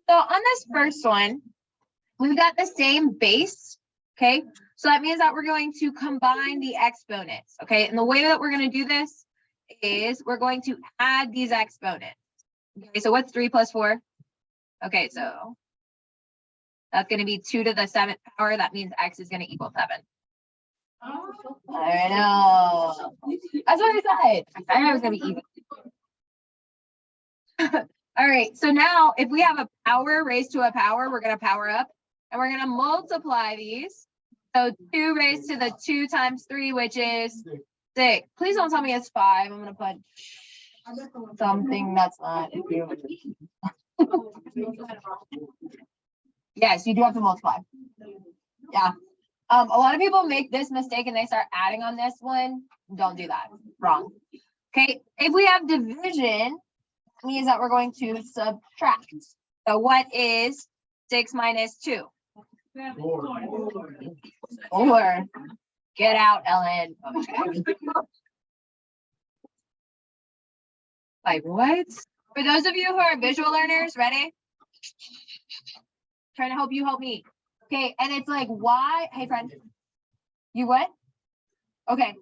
So on this first one, we've got the same base, okay? So that means that we're going to combine the exponents, okay? And the way that we're going to do this is we're going to add these exponents. Okay, so what's 3 plus 4? Okay, so that's going to be 2 to the 7th power. That means x is going to equal 7. I know. That's what I said. I thought it was going to be easy. All right, so now if we have a power raised to a power, we're going to power up and we're going to multiply these. So 2 raised to the 2 times 3, which is 6. Please don't tell me it's 5. I'm going to put something that's not. Yes, you do have to multiply. Yeah. A lot of people make this mistake and they start adding on this one. Don't do that. Wrong. Okay, if we have division, that means that we're going to subtract. So what is 6 minus 2? 4. Get out, Ellen. Like what? For those of you who are visual learners, ready? Trying to help you help me. Okay, and it's like, why? Hey, friend. You what? Okay.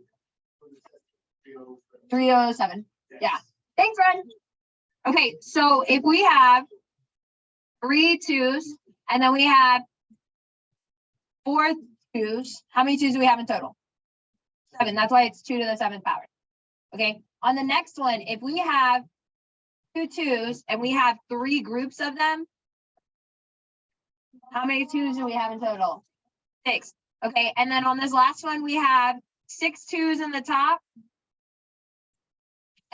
307. Yeah. Thanks, friend. Okay, so if we have 3 2s and then we have 4 2s, how many 2s do we have in total? 7. That's why it's 2 to the 7th power. Okay. On the next one, if we have 2 2s and we have 3 groups of them, how many 2s do we have in total? 6. Okay, and then on this last one, we have 6 2s in the top,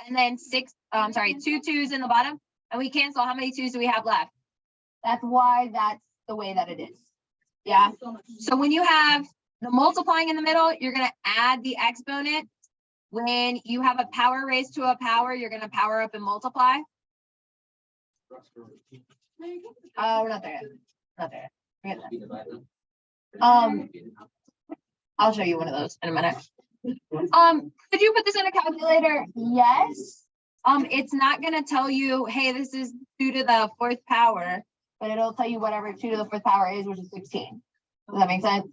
and then 2 2s in the bottom, and we cancel. How many 2s do we have left? That's why that's the way that it is. Yeah. So when you have the multiplying in the middle, you're going to add the exponent. When you have a power raised to a power, you're going to power up and multiply. Oh, we're not there yet. Not there. I'll show you one of those in a minute. Could you put this in a calculator? Yes. It's not going to tell you, hey, this is 2 to the 4th power, but it'll tell you whatever 2 to the 4th power is, which is 16. Does that make sense?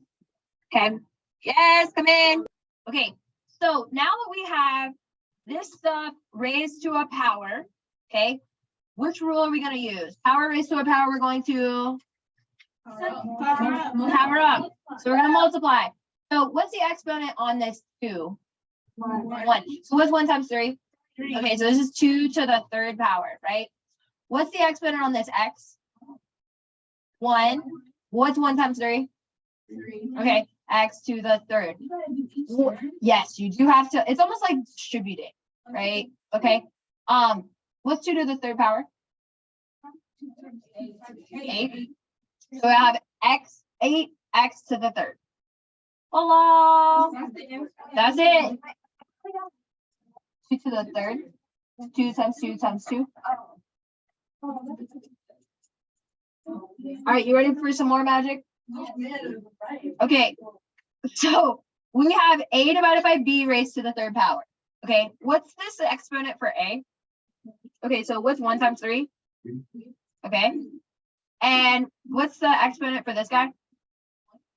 Okay. Yes, come in. Okay. So now that we have this stuff raised to a power, okay, which rule are we going to use? Power raised to a power, we're going to power up. So we're going to multiply. So what's the exponent on this 2? 1. So what's 1 times 3? Okay, so this is 2 to the 3rd power, right? What's the exponent on this x? 1. What's 1 times 3? 3. Okay, x to the 3rd. Yes, you do have to. It's almost like distributing, right? Okay. What's 2 to the 3rd power? 8. So I have 8x to the 3rd. Hello. That's it. 2 to the 3rd. 2 times 2 times 2. All right, you ready for some more magic? Okay, so we have a divided by b raised to the 3rd power. Okay, what's this exponent for a? Okay, so what's 1 times 3? Okay, and what's the exponent for this guy?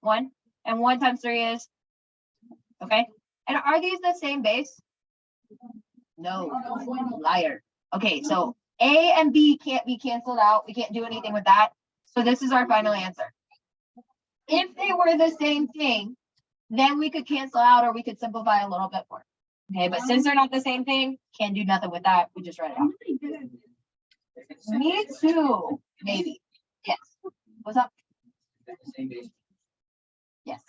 1. And 1 times 3 is? Okay, and are these the same base? No, liar. Okay, so a and b can't be canceled out. We can't do anything with that. So this is our final answer. If they were the same thing, then we could cancel out or we could simplify a little bit more. Okay, but since they're not the same thing, can't do nothing with that. We just write it out. Me too, maybe. Yes. What's up? Yes.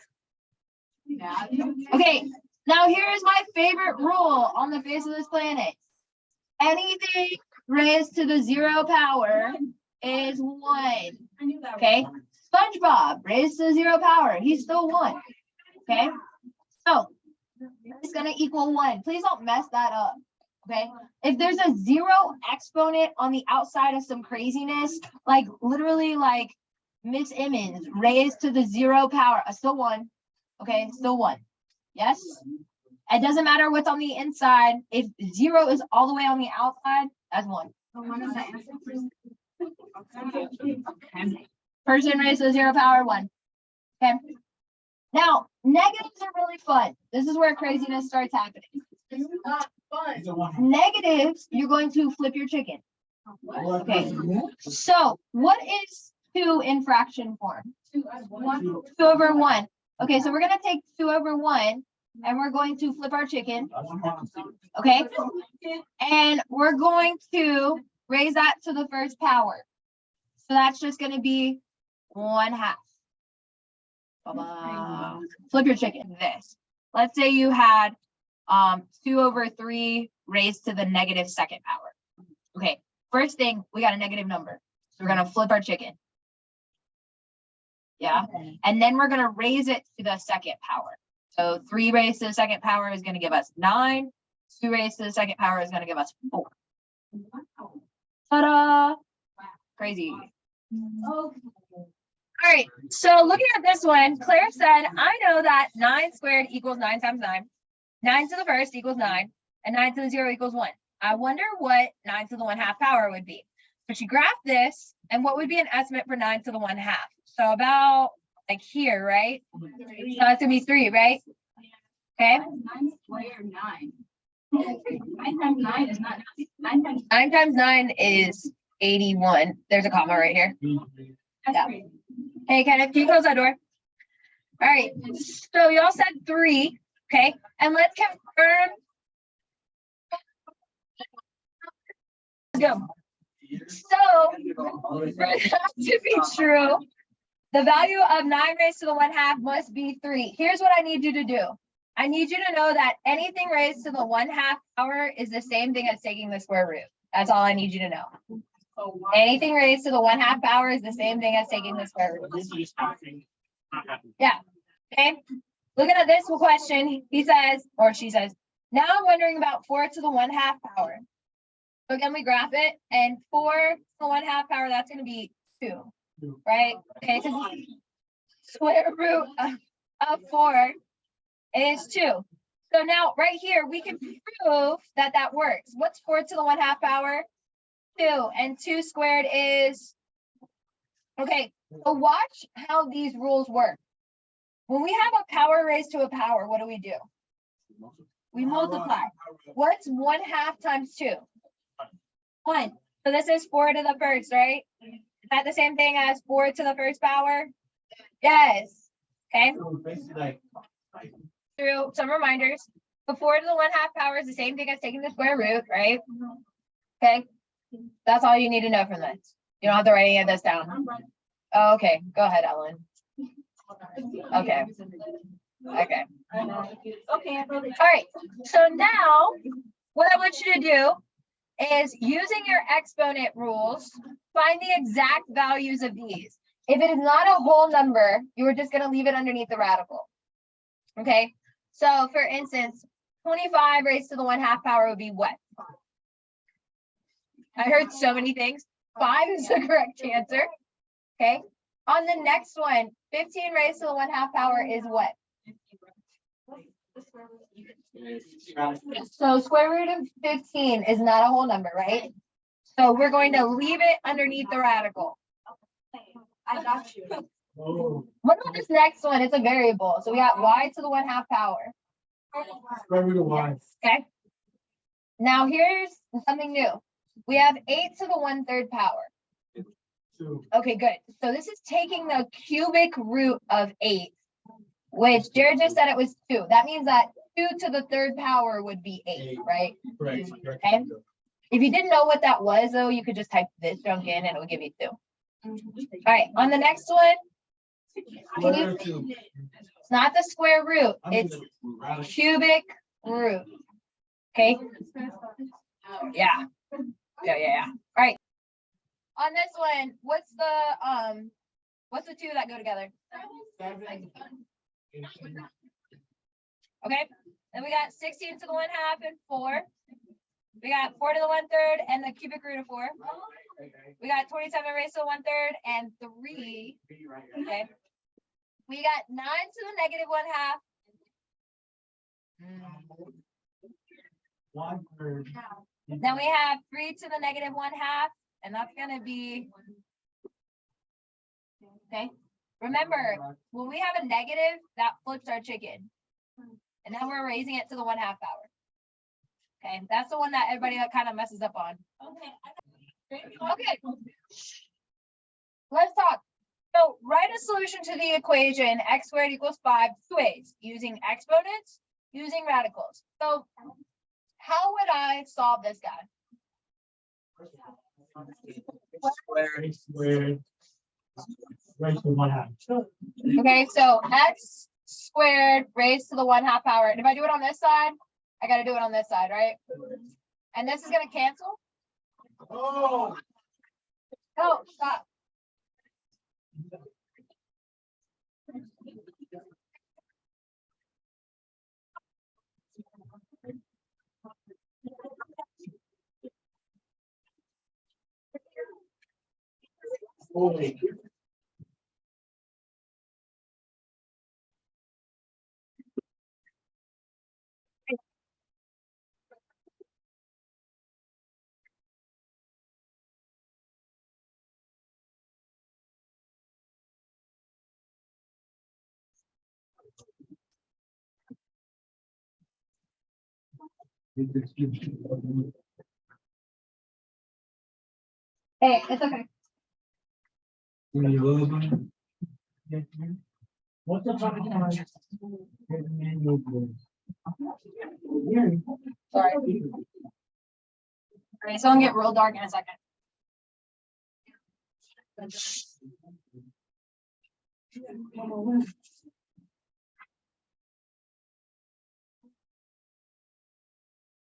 Okay, now here is my favorite rule on the face of this planet. Anything raised to the 0 power is 1. Okay, SpongeBob raised to 0 power, he's still 1. Okay, so it's gonna equal 1. Please don't mess that up. Okay, if there's a 0 exponent on the outside of some craziness, like literally like Miss Emmons raised to the 0 power, still 1. Okay, still 1. Yes, it doesn't matter what's on the inside. If 0 is all the way on the outside, that's 1. Person raised to the 0 power 1. Okay. Now, negatives are really fun. This is where craziness starts happening. It's not fun. Negatives, you're going to flip your chicken. Okay. So, what is 2 in fraction form? 2 over 1. Okay, so we're going to take 2 over 1 and we're going to flip our chicken. Okay. And we're going to raise that to the first power. So that's just going to be 1/2. Flip your chicken. This. Let's say you had 2 over 3 raised to the negative second power. Okay. First thing, we got a negative number. So we're going to flip our chicken. Yeah. And then we're going to raise it to the second power. So 3 raised to the second power is going to give us 9. 2 raised to the second power is going to give us 4. Ta-da! Crazy. Okay. All right, so looking at this one, Claire said, I know that 9 squared equals 9 times 9. 9 to the first equals 9, and 9 to the 0 equals 1. I wonder what 9 to the 1/2 power would be. So she graphed this, and what would be an estimate for 9 to the 1/2? So about like here, right? So that's gonna be 3, right? Okay. 9 squared 9. 9 times 9 is not 9 times 9 times 9 is 81. There's a comma right here. that's Yeah. crazy. Hey, Kenneth, can you close that door? All right, so y'all said 3, okay? And let's confirm. Let's go. So, for that to be true, the value of 9 raised to the 1/2 must be 3. Here's what I need you to do. I need you to know that anything raised to the 1/2 power is the same thing as taking the square root. That's all I need you to know. Anything raised to the 1/2 power is the same thing as taking the square root. Yeah. Okay. Looking at this question, he says, or she says, now I'm wondering about 4 to the 1/2 power. So again, we graph it, and 4 to the 1/2 power, that's going to be 2, right? Okay, because square root of 4 is 2. So now right here, we can prove that that works. What's 4 to the 1/2 power? 2, and 2 squared is, okay, so watch how these rules work. When we have a power raised to a power, what do? We multiply. What's 1/2 times 2? 1. So this is 4 to the first, right? Is that the same thing as 4 to the first power? Yes. Okay. Through some reminders, the 4 to the 1/2 power is the same thing as taking the square root, right? Okay. That's all you need to know from this. You don't have to write any of this down. Oh, okay. Go ahead, Ellen. Okay. Okay. Okay. All right. So now what I want you to do is, using your exponent rules, find the exact values of these. If it is not a whole number, you are just going to leave it underneath the radical. Okay. So for instance, 25 raised to the 1/2 power would be what? I heard so many things. 5 is the correct answer. Okay. On the next one, 15 raised to the 1/2 power is what? So square root of 15 is not a whole number, right? So we're going to leave it underneath the radical. I got you. What about this next one? It's a variable. So we got y to the 1/2 power. Square root of y. Okay. Now here's something new. We have 8 to the 1/3 power. 2. Okay, good. So this is taking the cubic root of 8, which Jared just said it was 2. That means that 2 to the 3rd power would be 8, right? Correct. Okay. If you didn't know what that was, though, you could just type this junk in and it would give you 2. All right, on the next one, Square root of 2. it's not the square root, I mean, it's the radical. cubic root. Okay. Yeah. Yeah. All right. On this one, what's the 2 that go together? Okay. Then we got 16 to the 1/2 and 4. We got 4 to the 1/3 and the cubic root of 4. We got 27 raised to the 1/3 and 3. Okay. We got 9 to the negative 1/2. 1/3. Then we have 3 to the negative 1/2 and that's gonna be. Okay, remember, when we have a negative, that flips our chicken. And then we're raising it to the 1/2 power. Okay, that's the one that everybody kind of messes up on. Okay. Let's talk. So write a solution to the equation x squared equals 5 two ways, using exponents, using radicals. So how would I solve this guy? Squared. Squared. Raised to 1/2. Okay, so x squared raised to the 1/2 power. And if I do it on this side, I gotta do it on this side, right? And this is gonna cancel. Oh. Oh, stop. Holy. Hey, it's okay. What's the topic? Sorry. Okay, so I'm gonna get real dark in a second.